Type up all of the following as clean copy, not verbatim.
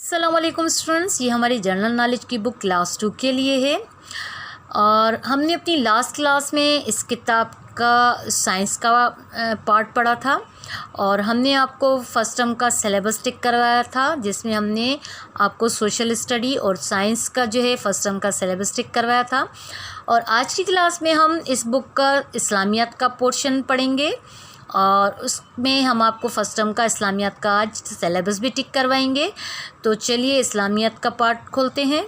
अस्सलामुअलैकुम स्टूडेंट्स, ये हमारी जनरल नॉलेज की बुक क्लास 2 के लिए है। और हमने अपनी लास्ट क्लास में इस किताब का साइंस का पार्ट पढ़ा था और हमने आपको फर्स्ट टर्म का सिलेबस टिक करवाया था, जिसमें हमने आपको सोशल स्टडी और साइंस का जो है फर्स्ट टर्म का सिलेबस टिक करवाया था। और आज की क्लास में हम इस बुक का इस्लामियात का पोर्शन पढ़ेंगे और उसमें हम आपको फर्स्ट टर्म का इस्लामियात का आज सिलेबस भी टिक करवाएंगे। तो चलिए इस्लामियात का पार्ट खोलते हैं।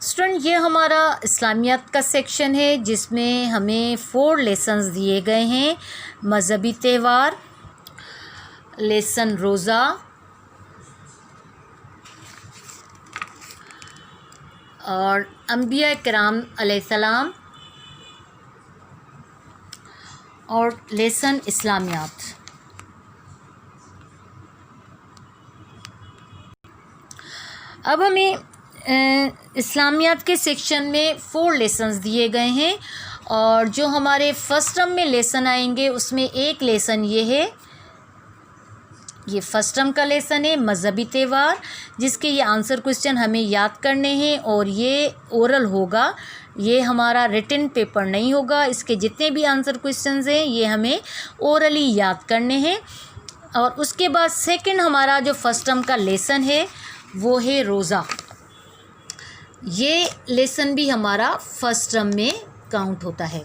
स्टूडेंट, ये हमारा इस्लामियात का सेक्शन है जिसमें हमें 4 लेसन्स दिए गए हैं। मज़हबी त्यौहार, लेसन रोज़ा, और अंबिया किराम अलैहिस्सलाम, और लेसन इस्लामियात। अब हमें इस्लामियात के सेक्शन में 4 लेसन्स दिए गए हैं और जो हमारे फर्स्ट टर्म में लेसन आएंगे उसमें एक लेसन ये है, ये फर्स्ट टर्म का लेसन है मज़हबी त्यौहार, जिसके ये आंसर क्वेश्चन हमें याद करने हैं और ये ओरल होगा, ये हमारा रिटन पेपर नहीं होगा। इसके जितने भी आंसर क्वेश्चंस हैं ये हमें ओरली याद करने हैं। और उसके बाद सेकंड हमारा जो फर्स्ट टर्म का लेसन है वो है रोज़ा। ये लेसन भी हमारा फर्स्ट टर्म में काउंट होता है।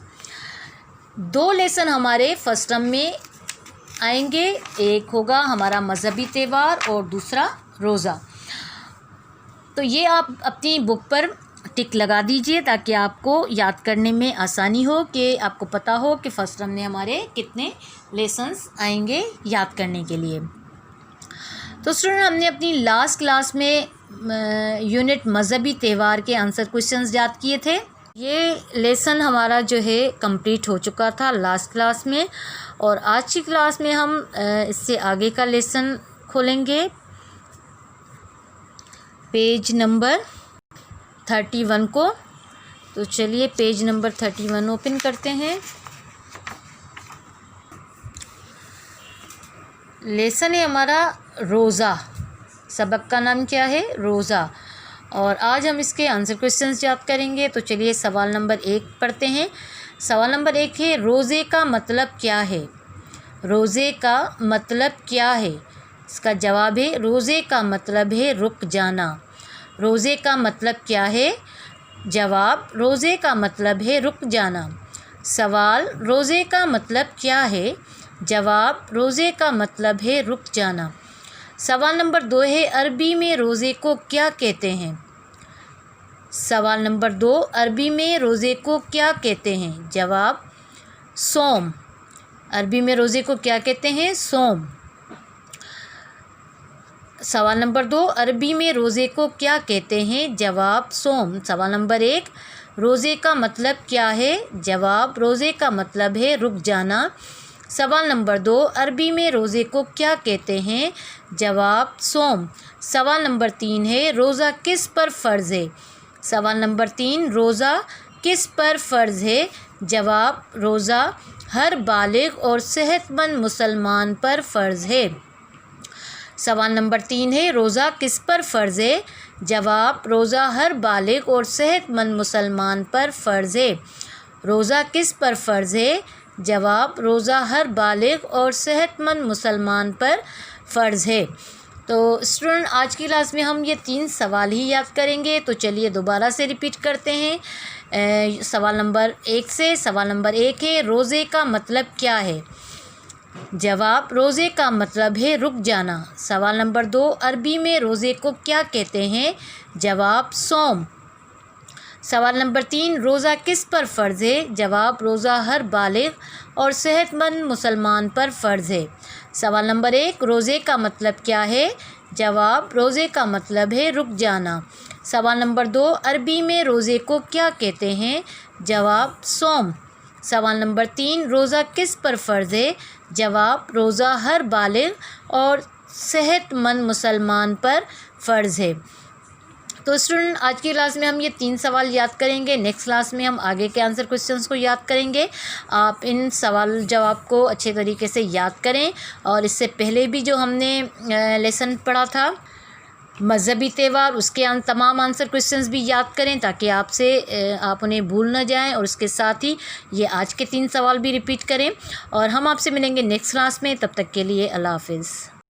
2 लेसन हमारे फर्स्ट टर्म में आएंगे, एक होगा हमारा मज़हबी त्यौहार और दूसरा रोज़ा। तो ये आप अपनी बुक पर टिक लगा दीजिए ताकि आपको याद करने में आसानी हो, कि आपको पता हो कि फर्स्ट टर्म में हमारे कितने लेसन्स आएंगे याद करने के लिए। तो स्टूडेंट, हमने अपनी लास्ट क्लास में यूनिट मज़हबी त्यौहार के आंसर क्वेश्चंस याद किए थे। ये लेसन हमारा जो है कंप्लीट हो चुका था लास्ट क्लास में, और आज की क्लास में हम इससे आगे का लेसन खोलेंगे, पेज नंबर 31 को। तो चलिए पेज नंबर 31 ओपन करते हैं। लेसन है हमारा रोज़ा, सबक का नाम क्या है? रोज़ा। और आज हम इसके आंसर क्वेश्चंस याद करेंगे। तो चलिए सवाल नंबर 1 पढ़ते हैं। सवाल नंबर 1 है, रोज़े का मतलब क्या है? रोज़े का मतलब क्या है? इसका जवाब है रोज़े का मतलब है रुक जाना। रोज़े का मतलब क्या है? जवाब रोज़े का मतलब है रुक जाना। सवाल, रोज़े का मतलब क्या है? जवाब रोज़े का मतलब है रुक जाना। सवाल नंबर 2 है, अरबी में रोज़े को क्या कहते हैं? सवाल नंबर 2, अरबी में रोज़े को क्या कहते हैं? जवाब सोम। अरबी में रोज़े को क्या कहते हैं? सोम। सवाल नंबर 2, अरबी में रोज़े को क्या कहते हैं? जवाब सोम। सवाल नंबर 1, रोज़े का मतलब क्या है? जवाब रोज़े का मतलब है रुक जाना। सवाल नंबर 2, अरबी में रोज़े को क्या कहते हैं? जवाब सोम। सवाल नंबर 3 है, रोज़ा किस पर फ़र्ज़ है? सवाल नंबर 3, रोज़ा किस पर फ़र्ज़ है? जवाब रोज़ा हर बालिग और सेहतमंद मुसलमान पर फ़र्ज़ है। सवाल नंबर 3 है, रोज़ा किस पर फ़र्ज़ है? जवाब रोज़ा हर बालिग और सेहतमंद मुसलमान पर फ़र्ज़ है। रोज़ा किस पर फ़र्ज़ है? जवाब रोज़ा हर बालिग और सेहतमंद मुसलमान पर फ़र्ज़ है। तो स्टूडेंट, आज की क्लास में हम ये 3 सवाल ही याद करेंगे। तो चलिए दोबारा से रिपीट करते हैं सवाल नंबर 1 से। सवाल नंबर 1 है, रोज़े का मतलब क्या है? जवाब रोज़े का मतलब है रुक जाना। सवाल नंबर 2, अरबी में रोज़े को क्या कहते हैं? जवाब सोम। सवाल नंबर 3, रोज़ा किस पर फ़र्ज़ है? जवाब रोज़ा हर बालिग और सेहतमंद मुसलमान पर फ़र्ज़ है। सवाल नंबर 1, रोज़े का मतलब क्या है? जवाब रोज़े का मतलब है रुक जाना। सवाल नंबर 2, अरबी में रोज़े को क्या कहते हैं? जवाब सोम। सवाल नंबर 3, रोज़ा किस पर फ़र्ज़ है? जवाब रोज़ा हर बालिग और सेहतमंद मुसलमान पर फ़र्ज़ है। तो स्टूडेंट, आज की क्लास में हम ये 3 सवाल याद करेंगे। नेक्स्ट क्लास में हम आगे के आंसर क्वेश्चंस को याद करेंगे। आप इन सवाल जवाब को अच्छे तरीके से याद करें। और इससे पहले भी जो हमने लेसन पढ़ा था मज़हबी त्यौहार, उसके तमाम आंसर क्वेश्चंस भी याद करें ताकि आप उन्हें भूल ना जाएं। और उसके साथ ही ये आज के 3 सवाल भी रिपीट करें। और हम आपसे मिलेंगे नेक्स्ट क्लास में, तब तक के लिए अल्लाह हाफिज़।